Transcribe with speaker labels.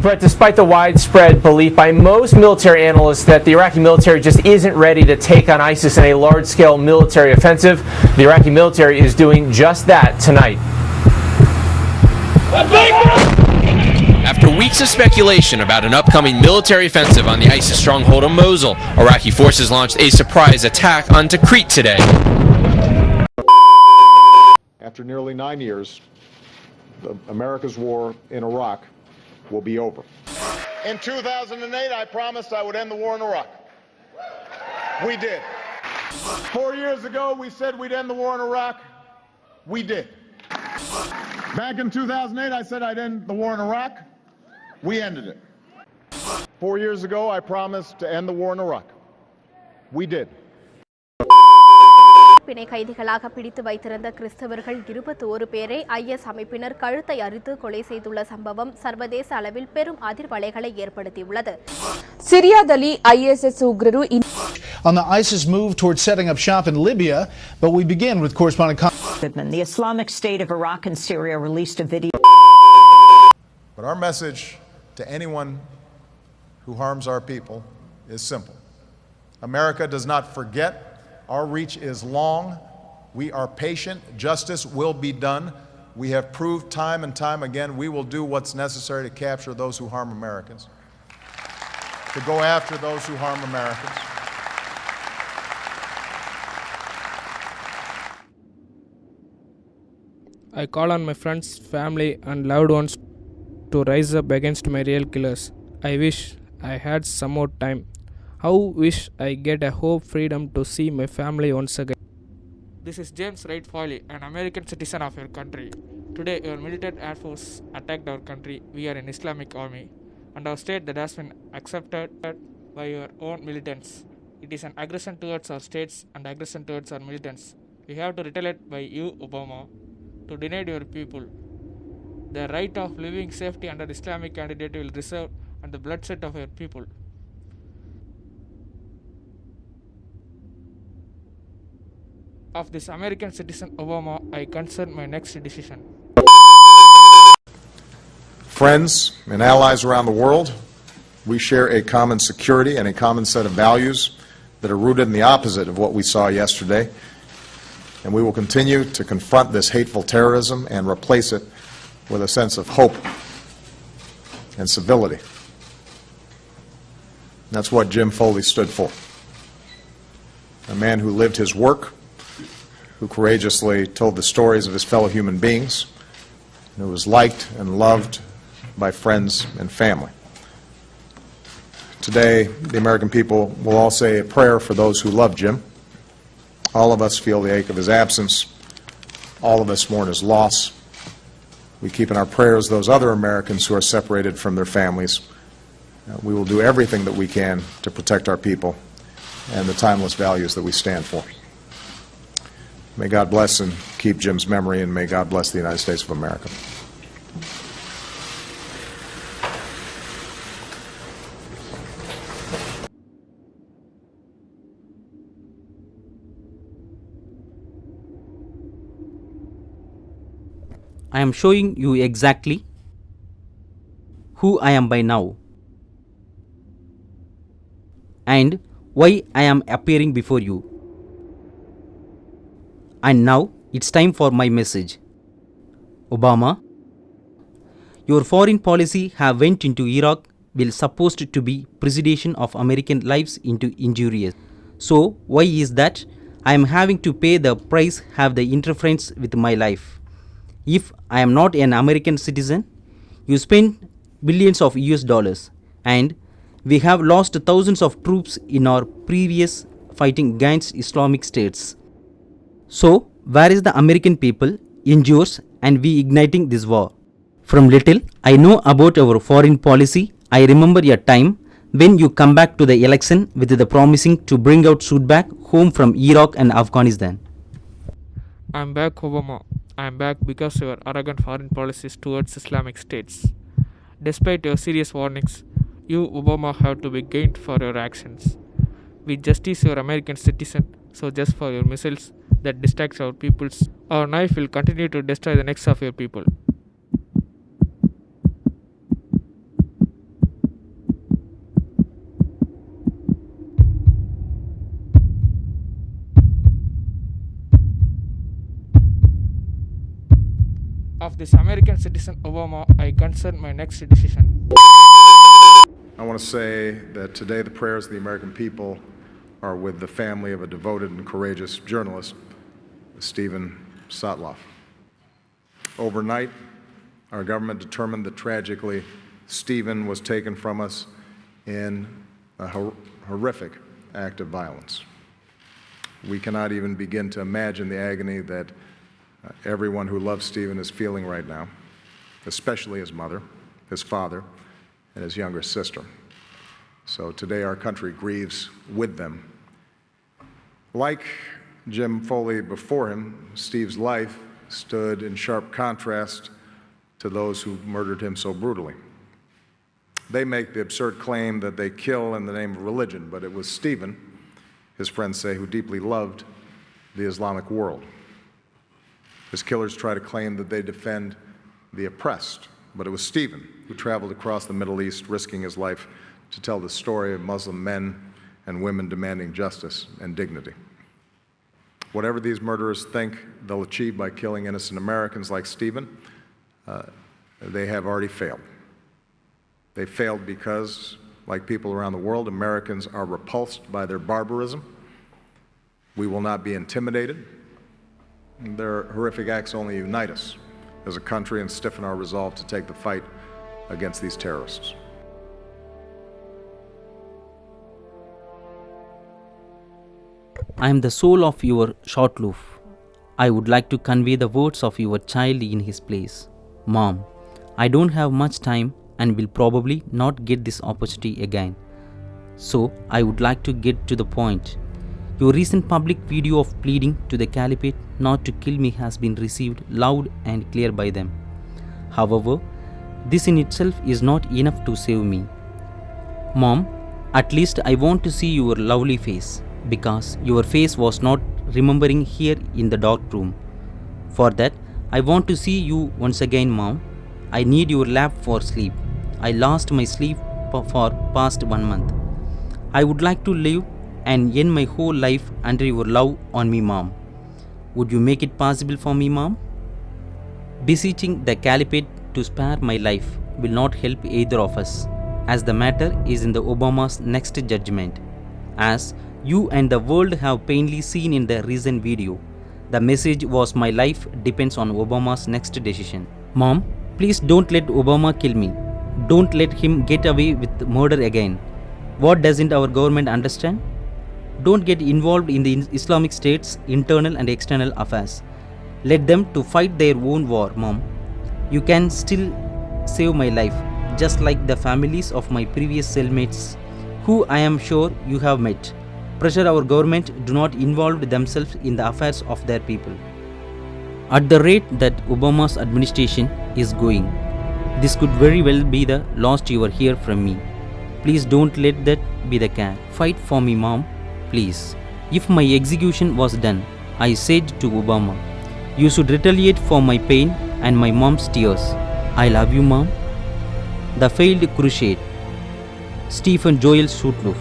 Speaker 1: Brett, despite the widespread belief by most military analysts that the Iraqi military just isn't ready to take on ISIS in a large-scale military offensive, the Iraqi military is doing just that tonight.
Speaker 2: After weeks of speculation about an upcoming military offensive on the ISIS stronghold of Mosul, Iraqi forces launched a surprise attack on Tikrit today.
Speaker 3: After nearly 9 years, America's war in Iraq will be over.
Speaker 4: In 2008, I promised I would end the war in Iraq. We did. 4 years ago, we said we'd end the war in Iraq. We did. Back in 2008, I said I'd end the war in Iraq. We ended it. 4 years ago, I promised to end the war in Iraq. We did.
Speaker 5: பிணை கைதிகளாக பிடித்து வைத்திருந்த கிறிஸ்தவர்கள் 21 பேரை IS அமைப்பினர் கழுத்தை அறுத்து கொலை செய்துள்ள சம்பவம் சர்வதேச அளவில் பெரும் அதிர்வலைகளை ஏற்படுத்தியுள்ளது.
Speaker 6: ಸಿರಿಯಾದಲ್ಲಿ ISS ಉಗ್ರರು
Speaker 7: on the ISIS move towards setting up shop in Libya, but we begin with correspondent
Speaker 8: the Islamic State of Iraq and Syria released a video.
Speaker 4: But our message to anyone who harms our people is simple. America does not forget. Our reach is long. We are patient. Justice will be done. We have proved time and time again we will do what's necessary to capture those who harm Americans, to go after those who harm Americans.
Speaker 9: I call on my friends, family, and loved ones to rise up against my real killers. I wish I had some more time. How wish I get a hope freedom to see my family once again. This is James Wright Foley, an American citizen of your country. Today, your militant air force attacked our country. We are an Islamic army, and our state that has been accepted by your own militants. It is an aggression towards our states and aggression towards our militants. We have to retaliate by you, Obama, to deny your people the right of living safety under Islamic candidate will reserve and the bloodshed of your people. Of this American citizen Obama, I concern my next decision.
Speaker 4: Friends and allies around the world, we share a common security and a common set of values that are rooted in the opposite of what we saw yesterday. And we will continue to confront this hateful terrorism and replace it with a sense of hope and civility. That's what Jim Foley stood for. A man who lived his work, who courageously told the stories of his fellow human beings, and who was liked and loved by friends and family. Today, the American people will all say a prayer for those who love Jim. All of us feel the ache of his absence. All of us mourn his loss. We keep in our prayers those other Americans who are separated from their families. We will do everything that we can to protect our people and the timeless values that we stand for. May God bless and keep Jim's memory, and may God bless the United States of America.
Speaker 10: I am showing you exactly who I am by now and why I am appearing before you. And now it's time for my message. Obama, your foreign policy have went into Iraq will supposed to be preservation of American lives into injurious. So why is that I am having to pay the price have the interference with my life? If I am not an American citizen, you spend billions of US dollars and we have lost thousands of troops in our previous fighting against Islamic states. So, where is the American people endures and we igniting this war? From little I know about our foreign policy, I remember a time when you come back to the election with the promising to bring out suit back home from Iraq and Afghanistan.
Speaker 9: I'm back, Obama. I'm back because of your arrogant foreign policies towards Islamic states. Despite your serious warnings, you, Obama, have to be gained for your actions. We justice your American citizen, so just for your missiles that distracts our peoples, our knife will continue to destroy the necks of your people. of this American citizen Obama, I consider my next decision.
Speaker 4: I want to say that today the prayers of the American people are with the family of a devoted and courageous journalist, Stephen Sotloff. Overnight, our government determined that tragically Stephen was taken from us in a horrific act of violence. We cannot even begin to imagine the agony that everyone who loves Stephen is feeling right now, especially his mother, his father, and his younger sister. So today our country grieves with them. Like Jim Foley before him, Steve's life stood in sharp contrast to those who murdered him so brutally. They make the absurd claim that they kill in the name of religion, but it was Stephen, his friends say, who deeply loved the Islamic world. His killers try to claim that they defend the oppressed, but it was Stephen who traveled across the Middle East, risking his life to tell the story of Muslim men and women demanding justice and dignity. Whatever these murderers think they'll achieve by killing innocent Americans like Stephen, they have already failed. They failed because, like people around the world, Americans are repulsed by their barbarism. We will not be intimidated. Their horrific acts only unite us as a country and stiffen our resolve to take the fight against these terrorists.
Speaker 10: I am the soul of your short loaf. I would like to convey the words of your child in his place. Mom, I don't have much time and will probably not get this opportunity again. So I would like to get to the point. Your recent public video of pleading to the caliphate not to kill me has been received loud and clear by them. However, this in itself is not enough to save me. Mom, at least I want to see your lovely face, because your face was not remembering here in the dark room. For that, I want to see you once again, Mom. I need your lap for sleep. I lost my sleep for past 1 month. I would like to live and end my whole life under your love on me, Mom. Would you make it possible for me, Mom? Beseeching the caliphate to spare my life will not help either of us, as the matter is in the Obama's next judgment. As you and the world have plainly seen in the recent video, the message was my life depends on Obama's next decision. Mom, please don't let Obama kill me. Don't let him get away with murder again. What doesn't our government understand? Don't get involved in the Islamic State's internal and external affairs. Let them to fight their own war, Mom. You can still save my life, just like the families of my previous cellmates, who I am sure you have met. Pressure our government do not involve themselves in the affairs of their people. At the rate that Obama's administration is going, this could very well be the last you will hear from me. Please don't let that be the case. Fight for me, Mom, please. If my execution was done, I said to Obama, you should retaliate for my pain and my mom's tears. I love you, Mom. The Failed Crusade. Stephen Joel Sotloff.